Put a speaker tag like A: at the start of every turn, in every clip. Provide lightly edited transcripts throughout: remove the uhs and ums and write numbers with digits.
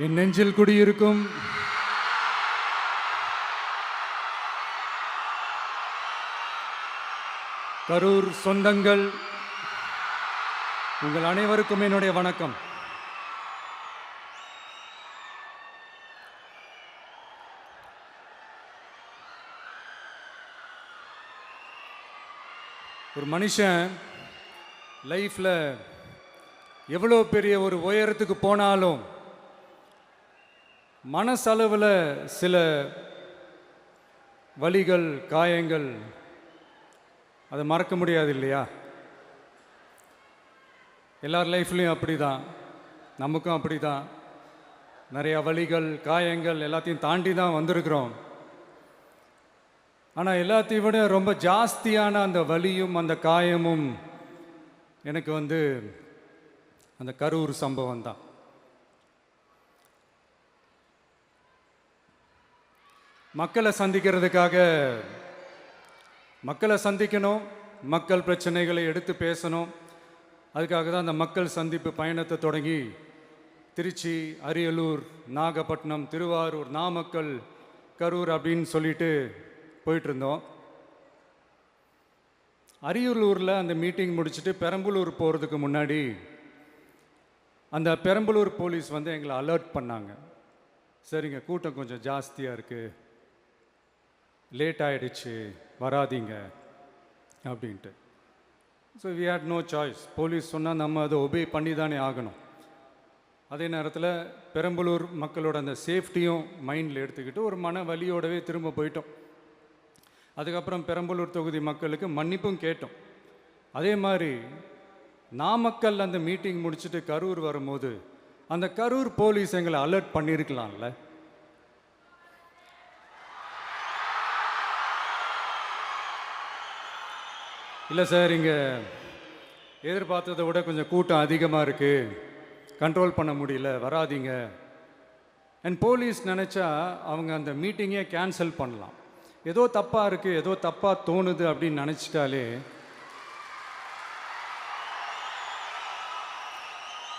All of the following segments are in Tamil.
A: என் நெஞ்சில் குடியிருக்கும் கரூர் சொந்தங்கள், உங்கள் அனைவருக்கும் என்னுடைய வணக்கம். ஒரு மனுஷன் லைஃப்ல எவ்வளோ பெரிய ஒரு உயரத்துக்கு போனாலும் மனசளவில் சில வலிகள், காயங்கள் அதை மறக்க முடியாது இல்லையா? எல்லார் லைஃப்லையும் அப்படி தான், நமக்கும் அப்படி தான். நிறையா வலிகள், காயங்கள் எல்லாத்தையும் தாண்டி தான் வந்திருக்கிறோம். ஆனால் எல்லாத்தையும் விட ரொம்ப ஜாஸ்தியான அந்த வலியும் அந்த காயமும் எனக்கு அந்த கரூர் சம்பவம் தான். மக்களை சந்திக்கணும், மக்கள் பிரச்சனைகளை எடுத்து பேசணும். அதுக்காக தான் அந்த மக்கள் சந்திப்பு பயணத்தை தொடங்கி திருச்சி, அரியலூர், நாகப்பட்டினம், திருவாரூர், நாமக்கல், கரூர் அப்படின்னு சொல்லிட்டு போயிட்டுருந்தோம். அரியலூரில் அந்த மீட்டிங் முடிச்சுட்டு பெரம்பலூர் போகிறதுக்கு முன்னாடி அந்த பெரம்பலூர் போலீஸ் எங்களை அலர்ட் பண்ணாங்க. சரிங்க, கூட்டம் கொஞ்சம் ஜாஸ்தியாக இருக்குது, லேட் ஆகிடுச்சு, வராதிங்க அப்படின்ட்டு. So we had no choice. Police சொன்னால் நம்ம அதை ஒபே பண்ணி தானே ஆகணும். அதே நேரத்தில் பெரம்பலூர் மக்களோட அந்த சேஃப்டியும் மைண்டில் எடுத்துக்கிட்டு ஒரு மன வலியோடவே திரும்ப போயிட்டோம். அதுக்கப்புறம் பெரம்பலூர் தொகுதி மக்களுக்கு மன்னிப்பும் கேட்டோம். அதே மாதிரி நாமக்கல் அந்த மீட்டிங் முடிச்சுட்டு கரூர் வரும்போது அந்த கரூர் போலீஸ் எங்களை அலர்ட் பண்ணியிருக்கலாம்ல. இல்லை சார், இங்கே எதிர்பார்த்ததை விட கொஞ்சம் கூட்டம் அதிகமாக இருக்குது, கண்ட்ரோல் பண்ண முடியல, வராதிங்க. அண்ட் போலீஸ் நினச்சா அவங்க அந்த மீட்டிங்கே கேன்சல் பண்ணலாம். ஏதோ தப்பாக இருக்குது, ஏதோ தப்பாக தோணுது அப்படின்னு நினச்சிட்டாலே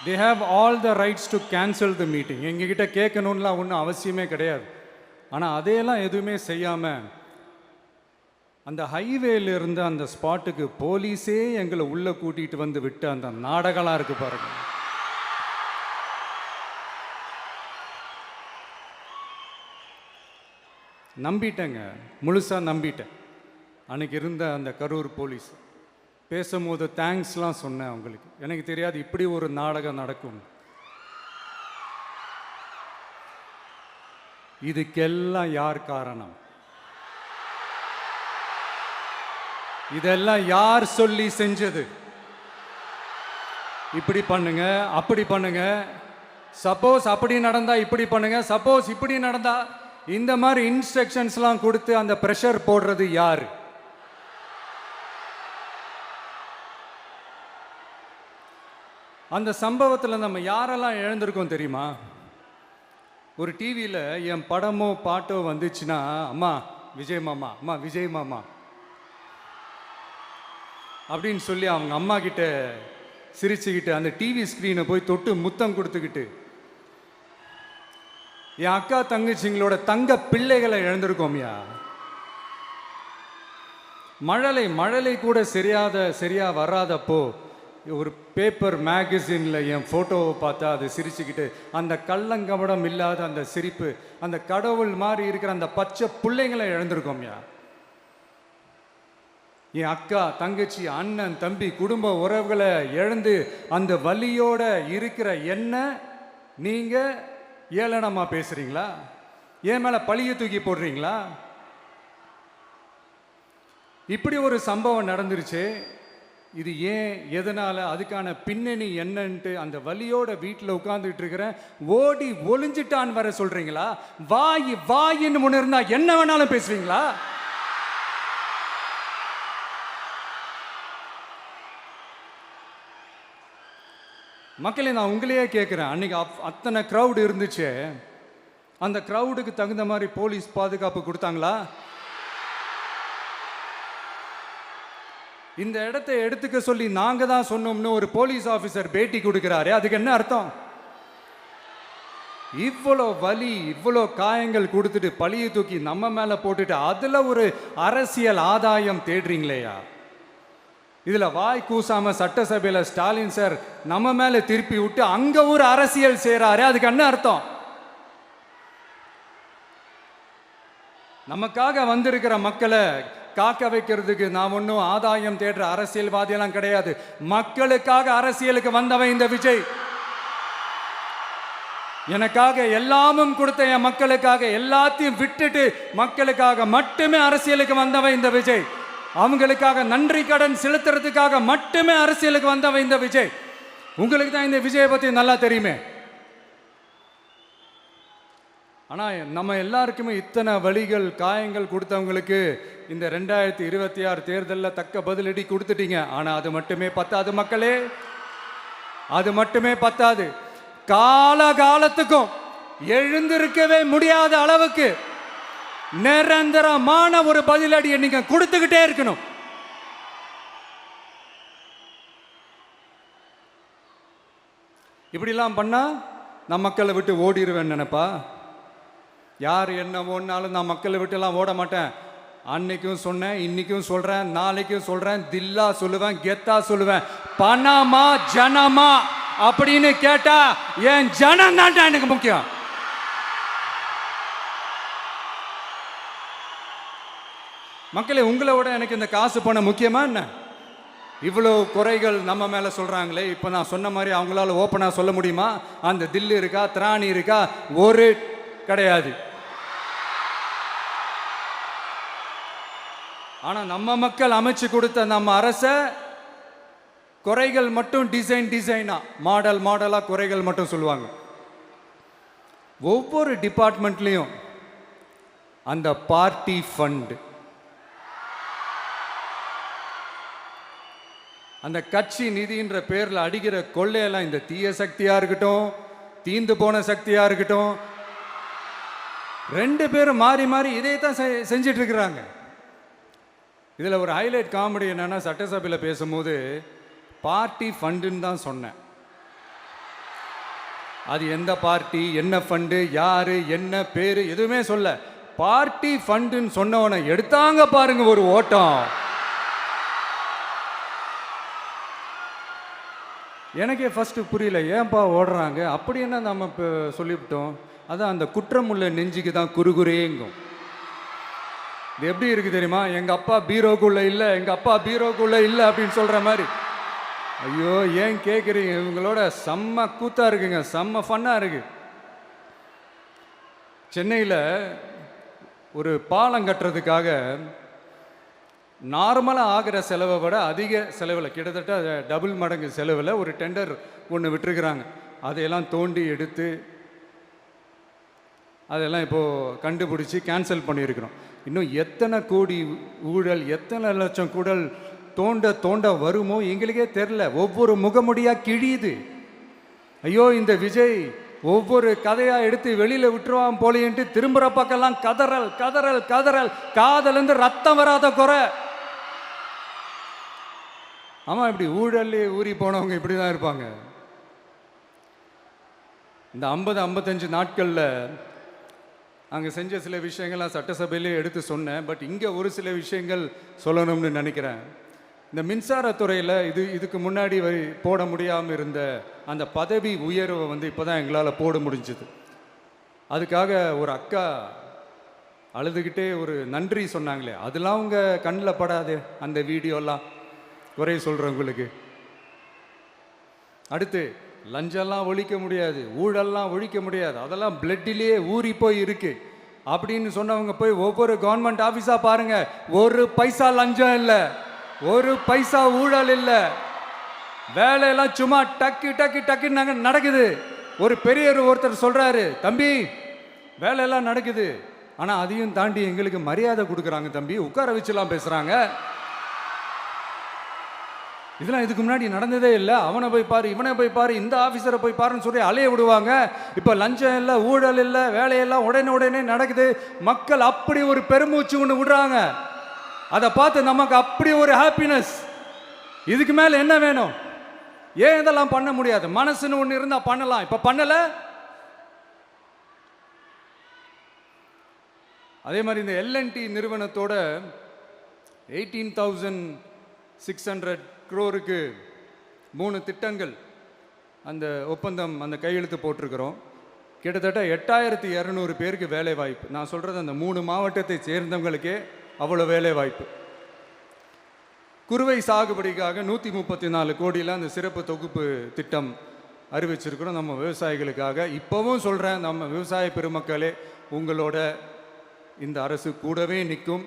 A: they have all the rights to cancel the meeting. எங்ககிட்ட கேட்கணும்லாம் ஒன்றும் அவசியமே கிடையாது. ஆனால் அதையெல்லாம் எதுவுமே செய்யாமல் அந்த ஹைவேல இருந்து அந்த ஸ்பாட்டுக்கு போலீஸே எங்களை உள்ளே கூட்டிகிட்டு வந்து விட்டு அந்த நாடகம்லாம் இருக்குது பாருங்க. நம்பிட்டேங்க, முழுசாக நம்பிட்டேன். அன்றைக்கி இருந்த அந்த கரூர் போலீஸ் பேசும்போது தேங்க்ஸ்லாம் சொன்னேன் அவங்களுக்கு. எனக்கு தெரியாது இப்படி ஒரு நாடகம் நடக்கும். இதுக்கெல்லாம் யார் காரணம்? இதெல்லாம் யார் சொல்லி செஞ்சது? இப்படி பண்ணுங்க, அப்படி பண்ணுங்க, சப்போஸ் அப்படி நடந்தா இப்படி பண்ணுங்க, சப்போஸ் இப்படி நடந்தா இந்த மாதிரி இன்ஸ்ட்ரக்ஷன்ஸ்லாம் கொடுத்து அந்த ப்ரெஷர் போடுறது யார்? அந்த சம்பவத்தில் நம்ம யாரெல்லாம் இழந்திருக்கோம் தெரியுமா? ஒரு டிவியில் என் படமோ பாட்டோ வந்துச்சுன்னா, அம்மா விஜய் மாமா, அம்மா விஜய் மாமா அப்படின்னு சொல்லி அவங்க அம்மா கிட்ட சிரிச்சுக்கிட்டு அந்த டிவி ஸ்க்ரீனை போய் தொட்டு முத்தம் கொடுத்துக்கிட்டு என் அக்கா தங்கச்சிங்களோட தங்க பிள்ளைகளை இழந்திருக்கோம்யா. மழலை கூட சரியா வராதப்போ ஒரு பேப்பர் மேகசினில் என் ஃபோட்டோவை பார்த்தா அது சிரிச்சுக்கிட்டு அந்த கள்ளங்கபடம் இல்லாத அந்த சிரிப்பு, அந்த கடவுள் மாதிரி இருக்கிற அந்த பச்சை பிள்ளைங்களை இழந்திருக்கோம்யா. என் அக்கா தங்கச்சி, அண்ணன், தம்பி, குடும்ப உறவுகளை இழந்து அந்த வலியோட இருக்கிற என்ன நீங்கள் ஏளனமா பேசுறீங்களா? என் மேலே பழிய தூக்கி போடுறீங்களா? இப்படி ஒரு சம்பவம் நடந்துருச்சு. இது ஏன், எதனால, அதுக்கான பின்னணி என்னன்ட்டு அந்த வலியோட வீட்டில் உட்கார்ந்துட்டு இருக்கிறேன். ஓடி ஒளிஞ்சிட்டான்னு வர சொல்றீங்களா? வாயின்னு முன்ன இருந்தா என்ன வேணாலும் பேசுவீங்களா? மக்களே, நான் உங்களையே கேட்குறேன். அன்றைக்கி அத்தனை க்ரௌடு இருந்துச்சு, அந்த க்ரௌடுக்கு தகுந்த மாதிரி போலீஸ் பாதுகாப்பு கொடுத்தாங்களா? இந்த இடத்தை எடுத்துக்க சொல்லி நாங்கள் தான் சொன்னோம்னு ஒரு போலீஸ் ஆஃபீஸர் பேட்டி கொடுக்குறாரு. அதுக்கு என்ன அர்த்தம்? இவ்வளோ வலி, இவ்வளோ காயங்கள் கொடுத்துட்டு பழியை தூக்கி நம்ம மேல போட்டுட்டு அதுல ஒரு அரசியல் ஆதாயம் தேடுறீங்களேயா? இதுல வாய் கூசாம சட்டசபையில ஸ்டாலின் சார் நம்ம மேல திருப்பி விட்டு அங்க ஒரு அரசியல் செய்றாரு. அதுக்கு என்ன அர்த்தம்? நமக்காக வந்திருக்கிற மக்களை காக்க வைக்கிறதுக்கு நான் ஒன்றும் ஆதாயம் தேடுற அரசியல்வாதியெல்லாம் கிடையாது. மக்களுக்காக அரசியலுக்கு வந்தவன் இந்த விஜய். எனக்காக எல்லாமும் கொடுத்த என் மக்களுக்காக எல்லாத்தையும் விட்டுட்டு மக்களுக்காக மட்டுமே அரசியலுக்கு வந்தவன் இந்த விஜய். அவங்களுக்காக நன்றி கடன் செலுத்துறதுக்காக மட்டுமே அரசியலுக்கு வந்தவன் இந்த விஜய். உங்களுக்கு தான் இந்த விஜயை பத்தி நல்லா தெரியுமே. ஆனா நம்ம எல்லாருக்குமே இத்தனை வலிகள் காயங்கள் கொடுத்தவங்களுக்கு இந்த 2026 தேர்தலில் தக்க பதிலடி கொடுத்துட்டீங்க. ஆனா அது மட்டுமே பத்தாது மக்களே, அது மட்டுமே பத்தாது. காலகாலத்துக்கும் எழுந்திருக்கவே முடியாத அளவுக்கு நிரந்தரமான ஒரு பதிலடியை நீங்க கொடுத்துக்கிட்டே இருக்கணும். இப்படிலாம் பண்ணா நான் மக்களை விட்டு ஓடிடுவேன் நினைப்பா? யார் என்ன ஓடினாலும் நான் மக்களை விட்டுலாம் ஓட மாட்டேன். அன்னைக்கும் சொன்னேன், இன்னைக்கும் சொல்றேன், நாளைக்கும் சொல்றேன், தில்லா சொல்லுவேன், கெத்தா சொல்லுவேன். பணமா ஜனமா அப்படின்னு கேட்டா என் ஜனம் தான் எனக்கு முக்கியம். மக்களே, உங்களை விட எனக்கு இந்த காசு பணம் முக்கியமா என்ன? இவ்வளோ குறைகள் நம்ம மேல சொல்றாங்களே, இப்போ நான் சொன்ன மாதிரி அவங்களால ஓப்பனா சொல்ல முடியுமா? அந்த தில்லு இருக்கா, திராணி இருக்கா? ஒரு கிடையாது. ஆனா நம்ம மக்கள் அமைச்சு கொடுத்த நம்ம அரச குறைகள் மட்டும் டிசைனா மாடலா குறைகள் மட்டும் சொல்லுவாங்க. ஒவ்வொரு டிபார்ட்மெண்ட்லயும் அந்த பார்ட்டி ஃபண்ட், அந்த கட்சி நிதின்ற பேர்ல அடிக்கிற கொள்ளையெல்லாம் இந்த தீய சக்தியா இருக்கட்டும், தீந்து போன சக்தியா இருக்கட்டும், ரெண்டு பேரும் மாறி மாறி இதே தான் செஞ்சிட்டு இருக்கிறாங்க. இதுல ஒரு ஹைலைட் காமெடி என்னன்னா, சட்டசபையில் பேசும்போது பார்ட்டி ஃபண்டுன்னு தான் சொன்னேன். அது எந்த பார்ட்டி, என்ன ஃபண்டு, யாரு, என்ன பேரு எதுவுமே சொல்ல. பார்ட்டி ஃபண்டுன்னு சொன்னவனை எடுத்தாங்க பாருங்க ஒரு ஓட்டம். எனக்கே ஃபர்ஸ்ட் புரியல, ஏன்பா ஓடுறாங்க? அப்படி என்ன நம்ம இப்போ சொல்லிவிட்டோம்? அதான் அந்த குற்றம் உள்ள நெஞ்சுக்கு தான் குறுகுறேங்கும். இது எப்படி இருக்கு தெரியுமா? எங்க அப்பா பீரோக்குள்ள இல்லை, எங்க அப்பா பீரோக்குள்ள இல்லை அப்படின்னு சொல்ற மாதிரி. ஐயோ, ஏன் கேட்குறீங்க? இவங்களோட செம்ம கூத்தா இருக்குங்க, செம்ம ஃபன்னா இருக்கு. சென்னையில் ஒரு பாலம் கட்டுறதுக்காக நார்மலாக ஆகிற செலவை விட அதிக செலவில், கிட்டத்தட்ட டபுள் மடங்கு செலவில் ஒரு டெண்டர் ஒன்று விட்டுருக்குறாங்க. அதையெல்லாம் தோண்டி எடுத்து அதெல்லாம் இப்போது கண்டுபிடிச்சி கேன்சல் பண்ணியிருக்கிறோம். இன்னும் எத்தனை கோடி ஊழல், எத்தனை லட்சம் கூடல் தோண்ட வருமோ எங்களுக்கே தெரில. ஒவ்வொரு முகமுடியாக கிழியுது. ஐயோ, இந்த விஜய் ஒவ்வொரு கதையாக எடுத்து வெளியில் விட்டுருவான் போலேன்ட்டு திரும்புகிற பக்கம்லாம் கதறல் கதறல் கதறல், காதலேருந்து ரத்தம் வராத குறை. ஆமாம், இப்படி ஊழல்லே ஊறி போனவங்க இப்படி தான் இருப்பாங்க. இந்த 50-55 நாட்களில் அங்கே செஞ்ச சில விஷயங்கள்லாம் சட்டசபையிலே எடுத்து சொன்னேன். பட் இங்கே ஒரு சில விஷயங்கள் சொல்லணும்னு நினைக்கிறேன். இந்த மின்சாரத்துறையில் இதுக்கு முன்னாடி போட முடியாமல் இருந்த அந்த பதவி உயர்வை இப்போ தான் எங்களால் போட முடிஞ்சுது. அதுக்காக ஒரு அக்கா அழுதுகிட்டே ஒரு நன்றி சொன்னாங்களே, அதெல்லாம் உங்கள் கண்ணில் படாது அந்த வீடியோலாம், குறை சொல்கிறவங்களுக்கு. அடுத்து லஞ்சம்லாம் ஒழிக்க முடியாது, ஊழல்லாம் ஒழிக்க முடியாது, அதெல்லாம் பிளட்டிலேயே ஊறி போய் இருக்கு அப்படின்னு சொன்னவங்க போய் ஒவ்வொரு கவர்மெண்ட் ஆஃபீஸாக பாருங்க. ஒரு பைசா லஞ்சம் இல்லை, ஒரு பைசா ஊழல் இல்லை. வேலையெல்லாம் சும்மா டக்கு டக்கு டக்குன்னு நடக்குது. ஒரு பெரியவர் ஒருத்தர் சொல்றாரு, தம்பி வேலையெல்லாம் நடக்குது, ஆனால் அதையும் தாண்டி எங்களுக்கு மரியாதை கொடுக்குறாங்க தம்பி, உட்கார வச்சுலாம் பேசுறாங்க. இதெல்லாம் இதுக்கு முன்னாடி நடந்ததே இல்லை. அவனை போய் பாரு, இவனை போய் பாரு, இந்த ஆஃபீஸரை போய் பாருன்னு சொல்லி அலைய விடுவாங்க. இப்போ லஞ்சம் இல்லை, ஊழல் இல்லை, வேலையெல்லாம் உடனே நடக்குது. மக்கள் அப்படி ஒரு பெருமூச்சு ஒன்று விடுறாங்க. அதை பார்த்து நமக்கு அப்படி ஒரு ஹாப்பினஸ். இதுக்கு மேலே என்ன வேணும்? ஏன் இதெல்லாம் பண்ண முடியாது? மனசுன்னு ஒன்று இருந்தால் பண்ணலாம். இப்போ பண்ணலை. அதே மாதிரி இந்த எல்என்டி நிறுவனத்தோட 18,600 crore-க்கு 3 திட்டங்கள் அந்த ஒப்பந்தம் அந்த கையெழுத்து போட்டிருக்கிறோம். கிட்டத்தட்ட 8,200 பேருக்கு வேலை வாய்ப்பு. நான் சொல்கிறது அந்த 3 மாவட்டத்தை சேர்ந்தவங்களுக்கே அவ்வளோ வேலை வாய்ப்பு. குறுவை சாகுபடிக்காக 134 கோடியில் அந்த சிறப்பு தொகுப்பு திட்டம் அறிவிச்சிருக்கிறோம் நம்ம விவசாயிகளுக்காக. இப்போவும் சொல்கிறேன், நம்ம விவசாய பெருமக்களே, உங்களோட இந்த அரசு கூடவே நிற்கும்.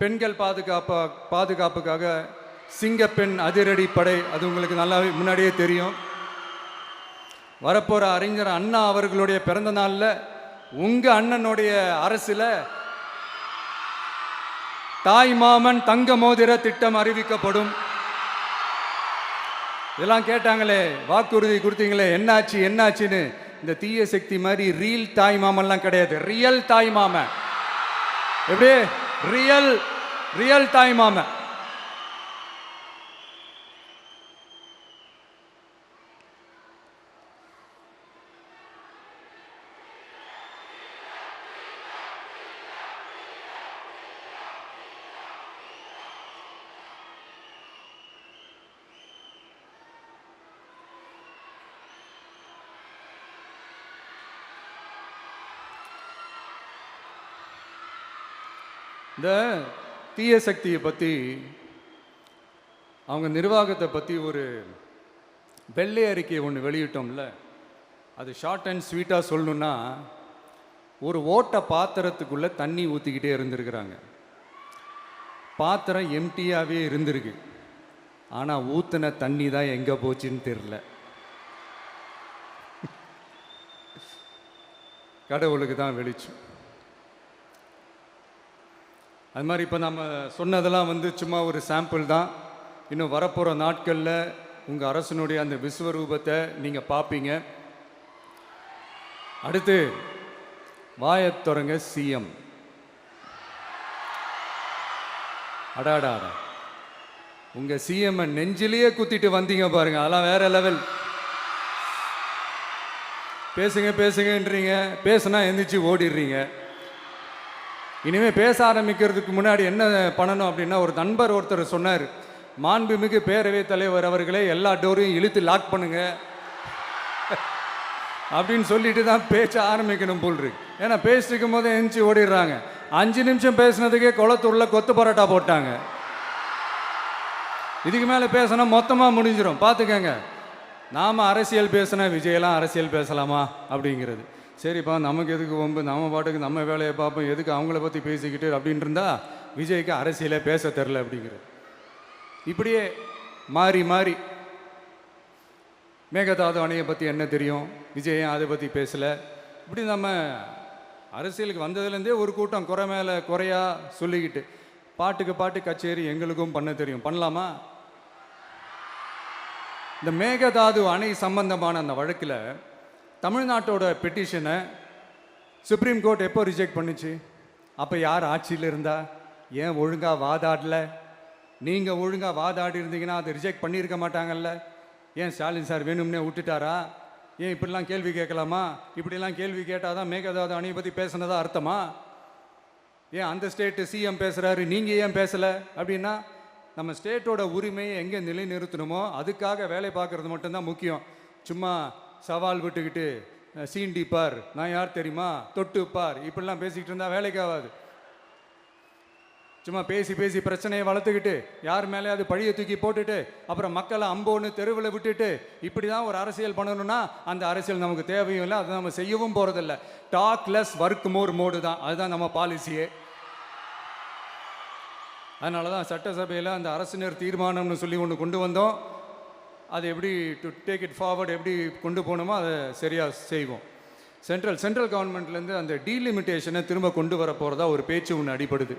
A: பெண்கள் பாதுகாப்புக்காக சிங்கப்பெண் அதிரடி படை, அது உங்களுக்கு நல்லா முன்னாடியே தெரியும். வரப்போகிற அறிஞர் அண்ணா அவர்களுடைய பிறந்த நாளில் உங்கள் அண்ணனுடைய அரசில் தாய் மாமன் தங்க மோதிர திட்டம் அறிவிக்கப்படும். இதெல்லாம் கேட்டாங்களே, வாக்குறுதி கொடுத்தீங்களே, என்னாச்சு என்னாச்சுன்னு. இந்த தீய சக்தி மாதிரி ரியல் தாய் மாமன்லாம் கிடையாது, ரியல் தாய் மாமன். எப்படி ரியல் தாய் மாமன். இந்த தீய சக்தியை பற்றி, அவங்க நிர்வாகத்தை பற்றி ஒரு வெள்ளை அறிக்கை ஒன்று வெளியிட்டோம்ல, அது ஷார்ட் அண்ட் ஸ்வீட்டாக சொல்லணுன்னா, ஒரு ஓட்ட பாத்திரத்துக்குள்ளே தண்ணி ஊற்றிக்கிட்டே இருந்திருக்கிறாங்க. பாத்திரம் எம்டியாகவே இருந்திருக்கு, ஆனால் ஊற்றின தண்ணி தான் எங்கே போச்சுன்னு தெரில. கடவுளுக்கு தான் வெளிச்சம். அது மாதிரி இப்போ நம்ம சொன்னதெல்லாம் சும்மா ஒரு சாம்பிள் தான். இன்னும் வரப்போகிற நாட்களில் உங்கள் அரசனுடைய அந்த விஸ்வரூபத்தை நீங்கள் பார்ப்பீங்க. அடுத்து வாயத்தொடங்க சிஎம். அடாடா, உங்கள் சிஎம்ஐ நெஞ்சிலேயே குத்திட்டு வந்தீங்க பாருங்க, அதெல்லாம் வேற லெவல். பேசுங்கன்றீங்க, பேசுனா எந்திரிச்சு ஓடிடுறீங்க. இனிமேல் பேச ஆரம்பிக்கிறதுக்கு முன்னாடி என்ன பண்ணணும் அப்படின்னா, ஒரு நண்பர் ஒருத்தர் சொன்னார், மாண்புமிகு பேரவைத் தலைவர் அவர்களே, எல்லா டோரையும் இழுத்து லாக் பண்ணுங்க அப்படின்னு சொல்லிட்டு தான் பேச ஆரம்பிக்கணும் போல் இருக்கு. ஏன்னா பேசிட்டு இருக்கும் போதே எந்திரிச்சு ஓடிடுறாங்க. 5 நிமிஷம் பேசுனதுக்கே குளத்தூரில் கொத்து பரோட்டா போட்டாங்க. இதுக்கு மேலே பேசினா மொத்தமாக முடிஞ்சிடும், பார்த்துக்கங்க. நாம் அரசியல் பேசினா விஜயெல்லாம் அரசியல் பேசலாமா அப்படிங்கிறது. சரிப்பா, நமக்கு எதுக்கு வம்பு, நம்ம பாட்டுக்கு நம்ம வேலையை பார்ப்போம், எதுக்கு அவங்கள பற்றி பேசிக்கிட்டு அப்படின்னு இருந்தால் விஜய்க்கு அரசியலே பேச தெரில அப்படிங்கிறது. இப்படியே மாறி மாறி மேகதாது அணையை பற்றி என்ன தெரியும், விஜய் அதை பற்றி பேசலை. இப்படி நம்ம அரசியலுக்கு வந்ததுலேருந்தே ஒரு கூட்டம் குறை மேலே குறையா சொல்லிக்கிட்டு, பாட்டுக்கு பாட்டு கச்சேரி எங்களுக்கும் பண்ண தெரியும், பண்ணலாமா? இந்த மேகதாது அணை சம்பந்தமான அந்த வழக்கில் தமிழ்நாட்டோட பெட்டிஷனை சுப்ரீம் கோர்ட் எப்போ ரிஜெக்ட் பண்ணுச்சு? அப்போ யார் ஆட்சியில் இருந்தா? ஏன் ஒழுங்காக வாதாடல? நீங்கள் ஒழுங்காக வாதாடி இருந்தீங்கன்னா அதை ரிஜெக்ட் பண்ணியிருக்க மாட்டாங்கல்ல. ஏன் ஸ்டாலின் சார் வேணும்னே விட்டுட்டாரா? ஏன் இப்படிலாம் கேள்வி கேட்கலாமா? இப்படிலாம் கேள்வி கேட்டால் தான் மேகதாது அணையை பற்றி பேசுனதா அர்த்தமா? ஏன் அந்த ஸ்டேட்டு சிஎம் பேசுகிறாரு, நீங்கள் ஏன் பேசலை அப்படின்னா, நம்ம ஸ்டேட்டோட உரிமையை எங்கே நிலைநிறுத்தணுமோ அதுக்காக வேலை பார்க்குறது மட்டும்தான் முக்கியம். சும்மா சவால் விட்டுக்கிட்டு சீண்டிப்பார், நான் யார் தெரியுமா, தொட்டுப்பார், இப்படிலாம் பேசிக்கிட்டு இருந்தால் வேலைக்கு ஆகாது. சும்மா பேசி பேசி பிரச்சனையை வளர்த்துக்கிட்டு யார் மேலே அது பழியை தூக்கி போட்டுட்டு அப்புறம் மக்களை அம்போன்னு தெருவில் விட்டுட்டு இப்படி தான் ஒரு அரசியல் பண்ணணும்னா அந்த அரசியல் நமக்கு தேவையும் இல்லை, அதை நம்ம செய்யவும் போகிறதில்ல. Talk less work more mode தான், அதுதான் நம்ம பாலிசியே. அதனால தான் சட்டசபையில் அந்த அரசினர் தீர்மானம்னு சொல்லி ஒன்று கொண்டு வந்தோம். அது எப்படி டு டேக் இட் ஃபார்வர்ட், எப்படி கொண்டு போகணுமோ அதை சரியாக செய்வோம். சென்ட்ரல் கவர்மெண்ட்லேருந்து அந்த டீலிமிட்டேஷனை திரும்ப கொண்டு வர போகிறதா ஒரு பேச்சு ஒன்று அடிப்படுது.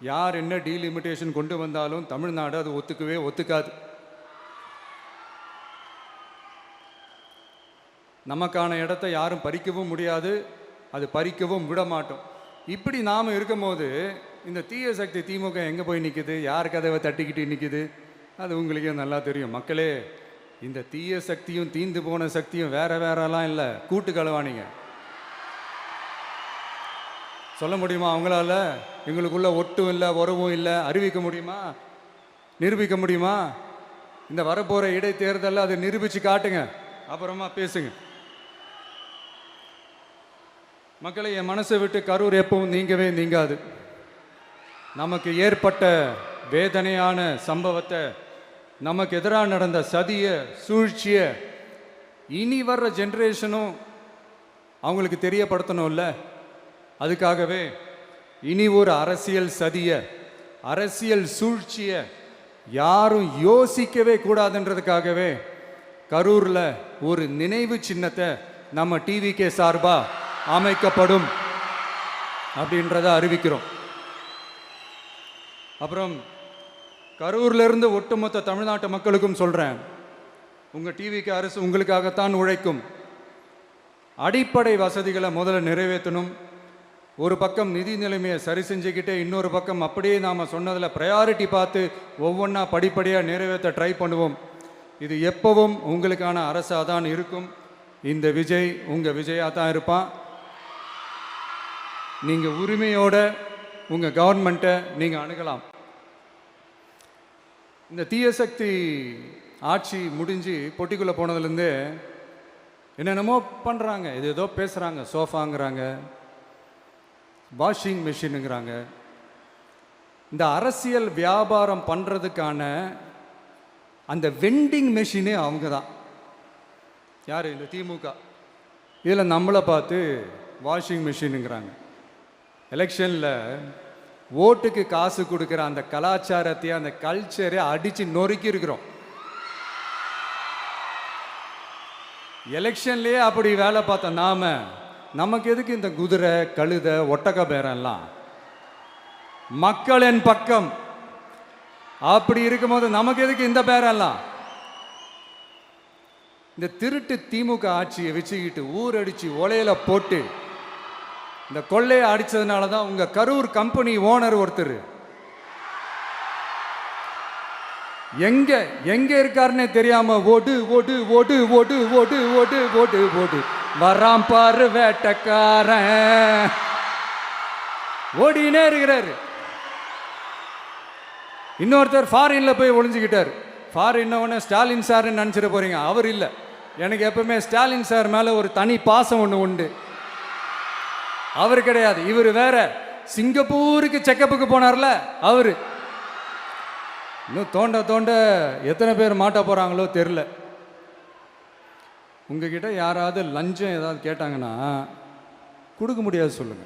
A: யார் என்ன டீலிமிட்டேஷன் கொண்டு வந்தாலும் தமிழ்நாடு அது ஒத்துக்காது. நமக்கான இடத்த யாரும் பறிக்கவும் முடியாது, அது பறிக்கவும் விட மாட்டோம். இப்படி நாம் இருக்கும்போது இந்த தீய சக்தி திமுக எங்கே போய் நிற்குது, யார் கதவை தட்டிக்கிட்டு நிற்குது, அது உங்களுக்கே நல்லா தெரியும். மக்களே, இந்த தீய சக்தியும் தீந்து போன சக்தியும் வேறலாம் இல்லை, கூட்டு களவாணிங்க. சொல்ல முடியுமா அவங்களால? எங்களுக்குள்ள ஒட்டும் இல்லை, உறவும் இல்லை, அறிவிக்க முடியுமா? நிரூபிக்க முடியுமா? இந்த வரப்போகிற இடைத்தேர்தலில் அதை நிரூபித்து காட்டுங்க, அப்புறமா பேசுங்க. மக்களை, என் மனசை விட்டு கரூர் எப்பவும் நீங்கவே நீங்காது. நமக்கு ஏற்பட்ட வேதனையான சம்பவத்தை, நமக்கு எதிராக நடந்த சதியை, சூழ்ச்சியை இனி வர்ற ஜென்ரேஷனும் அவங்களுக்கு தெரியப்படுத்தணும்ல. அதுக்காகவே இனி ஒரு அரசியல் சதியை, அரசியல் சூழ்ச்சியை யாரும் யோசிக்கவே கூடாதுன்றதுக்காகவே கரூரில் ஒரு நினைவு சின்னத்தை நம்ம டிவிகே சார்பாக அமைக்கப்படும் அப்படின்றத அறிவிக்கிறோம். அப்புறம் கரூர்லேருந்து ஒட்டுமொத்த தமிழ்நாட்டு மக்களுக்கும் சொல்கிறேன், உங்கள் டிவிக்கு அரசு உங்களுக்காகத்தான் உழைக்கும். அடிப்படை வசதிகளை முதல்ல நிறைவேற்றணும். ஒரு பக்கம் நிதி நிலைமையை சரி செஞ்சுக்கிட்டே, இன்னொரு பக்கம் அப்படியே நாம் சொன்னதில் ப்ரையாரிட்டி பார்த்து ஒவ்வொன்றா படிப்படியாக நிறைவேற்ற ட்ரை பண்ணுவோம். இது எப்பவும் உங்களுக்கான அரசாக தான் இருக்கும். இந்த விஜய் உங்கள் விஜயாக தான் இருப்பான். நீங்கள் உரிமையோட உங்கள் கவர்மெண்ட்டை நீங்கள் அணுகலாம். இந்த தீய சக்தி ஆட்சி முடிஞ்சு பொட்டிக்குள்ளே போனதுலேருந்து என்னென்னமோ பண்ணுறாங்க, இது ஏதோ பேசுகிறாங்க, சோஃபாங்கிறாங்க, வாஷிங் மிஷினுங்கிறாங்க. இந்த அரசியல் வியாபாரம் பண்ணுறதுக்கான அந்த வெண்டிங் மெஷினே அவங்க தான். யார்? இந்த திமுக. இதில் நம்மளை பார்த்து வாஷிங் மிஷினுங்கிறாங்க. எலெக்ஷனில் ஓட்டுக்கு காசு கொடுக்குற அந்த கலாச்சாரத்தையே, அந்த கல்ச்சரை அடித்து நொறுக்கி இருக்கிறோம். எலெக்ஷன்லேயே அப்படி வேலை பார்த்த நமக்கு எதுக்கு இந்த குதிரை, கழுதை, ஒட்டக பேரெல்லாம்? மக்களின் பக்கம் அப்படி இருக்கும்போது நமக்கு எதுக்கு இந்த பேரெல்லாம்? இந்த திருட்டு திமுக ஆட்சியை வச்சுக்கிட்டு ஊரடிச்சு ஒலையில போட்டு இந்த கொள்ளையை அடிச்சதுனால தான் உங்க கரூர் கம்பெனி ஓனர் ஒருத்தர் எங்க எங்க இருக்காருன்னே தெரியாம ஓடு ஓடு ஓடு ஓடு ஓடு ஓடு ஓடு ஓடு வராம் பாரு வேட்டக்காரன் ஓடினே இருக்கிறாரு. இன்னொருத்தர் ஃபாரின்ல போய் ஒளிஞ்சுக்கிட்டார். ஃபாரின் ஸ்டாலின் சார்ன்னு நினச்சிட்டு போறீங்க, அவர் இல்லை. எனக்கு எப்பவுமே ஸ்டாலின் சார் மேல ஒரு தனி பாசம் ஒன்று உண்டு. அவர் கிடையாது, இவர் வேற. சிங்கப்பூருக்கு செக்கப்புக்கு போனார்ல அவரு. இன்னும் தோண்ட தோண்ட எத்தனை பேர் மாட்ட போறாங்களோ தெரில. உங்ககிட்ட யாராவது லஞ்சம் ஏதாவது கேட்டாங்கன்னா கொடுக்க முடியாது சொல்லுங்க,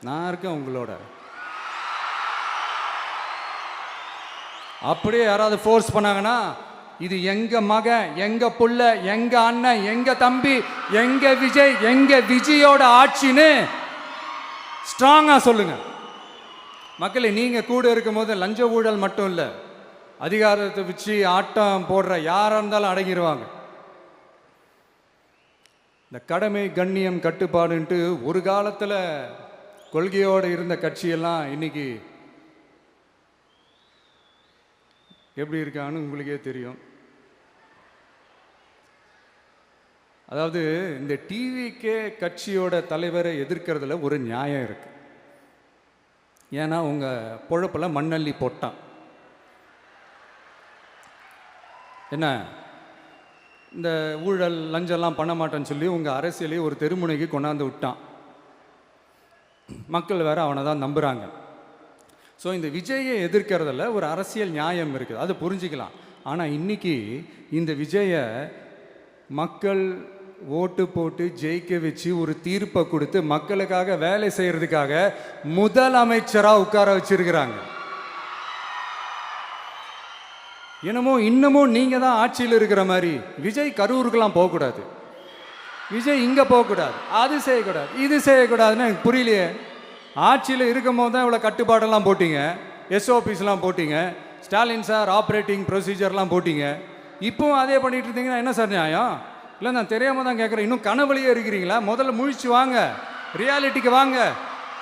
A: நான் இருக்கேன் உங்களோட. அப்படியே யாராவது ஃபோர்ஸ் பண்ணாங்கன்னா இது எங்க மகன், எங்க புள்ள, எங்க அண்ணன், எங்க தம்பி, எங்க விஜய், எங்க விஜயோட ஆட்சின்னு ஸ்ட்ராங்கா சொல்லுங்க. மக்களை, நீங்க கூட இருக்கும் போது லஞ்ச ஊழல் மட்டும் இல்லை, அதிகாரத்தை வச்சு ஆட்டம் போடுற யாரா இருந்தாலும் அடங்கிடுவாங்க. இந்த கடமை, கண்ணியம், கட்டுப்பாடுன்ட்டு ஒரு காலத்தில் கொள்கையோடு இருந்த கட்சியெல்லாம் இன்னைக்கு எப்படி இருக்கான்னு உங்களுக்கே தெரியும். அதாவது இந்த டிவிகே கட்சியோட தலைவரை எதிர்க்கிறதுல ஒரு நியாயம் இருக்கு. ஏன்னா உங்க பொழப்பில் மண்ணள்ளி போட்டான். என்ன, இந்த ஊழல் லஞ்சம்லாம் பண்ண மாட்டேன்னு சொல்லி உங்கள் அரசியலே ஒரு தெருமுனைக்கு கொண்டாந்து விட்டான். மக்கள் வேற அவனை தான் நம்புகிறாங்க. ஸோ இந்த விஜயை எதிர்க்கிறதுல ஒரு அரசியல் நியாயம் இருக்குது, அதை புரிஞ்சிக்கலாம். ஆனால் இன்னைக்கு இந்த விஜயை மக்கள் ஓட்டு போட்டு ஜெயிக்க வச்சு ஒரு தீர்ப்பை கொடுத்து மக்களுக்காக வேலை செய்யறதுக்காக முதலமைச்சராக உட்கார வச்சிருக்கிறாங்க. என்னமோ இன்னமும் நீங்கள் தான் ஆட்சியில் இருக்கிற மாதிரி விஜய் கரூருக்கெல்லாம் போகக்கூடாது, விஜய் இங்கே போகக்கூடாது, அது செய்யக்கூடாது, இது செய்யக்கூடாதுன்னு எனக்கு புரியலையே. ஆட்சியில் இருக்கும் போது தான் இவ்வளோ கட்டுப்பாடெல்லாம் போட்டிங்க, எஸ்ஓபிஸ்லாம் போட்டிங்க, ஸ்டாலின் சார் ஆப்ரேட்டிங் ப்ரொசீஜர்லாம் போட்டிங்க. இப்போவும் அதே பண்ணிட்டு இருந்தீங்கன்னா என்ன சார் நியாயம்? இல்லை, நான் தெரியாமல் தான் கேட்குறேன். இன்னும் கனவுலையே இருக்கிறீங்களா? முதல்ல முழிச்சு வாங்க, ரியாலிட்டிக்கு வாங்க.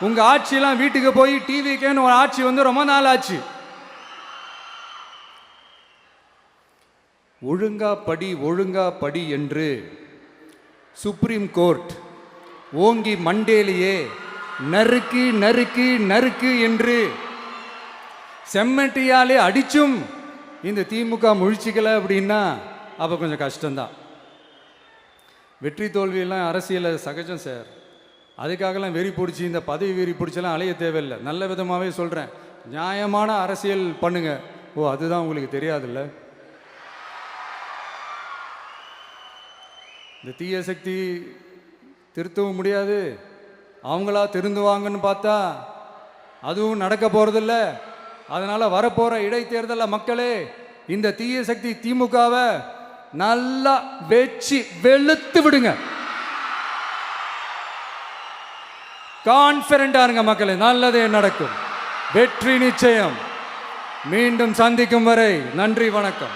A: உங்கள் ஆட்சியெல்லாம் வீட்டுக்கு போய் டிவிக்கேன்னு ஒரு ஆட்சி வந்து ரொம்ப நாள் ஆச்சு. ஒழுங்கா படி என்று சுப்ரீம் கோர்ட் ஓங்கி மண்டேலியே நறுக்கு நறுக்கு நறுக்கு என்று செம்மட்டியாலே அடிச்சும் இந்த திமுக முழிச்சிக்கல அப்படின்னா அப்போ கொஞ்சம் கஷ்டம்தான். வெற்றி தோல்வியெல்லாம் அரசியலில் சகஜம் சார். அதுக்காகலாம் வெறி பிடிச்சி இந்த பதவி வெறி பிடிச்செல்லாம் அலைய தேவையில்லை. நல்ல விதமாகவே சொல்கிறேன், நியாயமான அரசியல் பண்ணுங்க. ஓ, அதுதான் உங்களுக்கு தெரியாதுல்ல. இந்த தீய சக்தி திருத்தவும் முடியாது, அவங்களா திருந்துவாங்கன்னு பார்த்தா அதுவும் நடக்க போகிறதில்ல. அதனால் வரப்போகிற இடைத்தேர்தலில் மக்களே இந்த தீய சக்தி திமுகவை நல்லா வெச்சு வெளுத்து விடுங்க. கான்ஃபிடண்டா இருங்க மக்களே, நல்லதே நடக்கும், வெற்றி நிச்சயம். மீண்டும் சந்திக்கும் வரை நன்றி, வணக்கம்.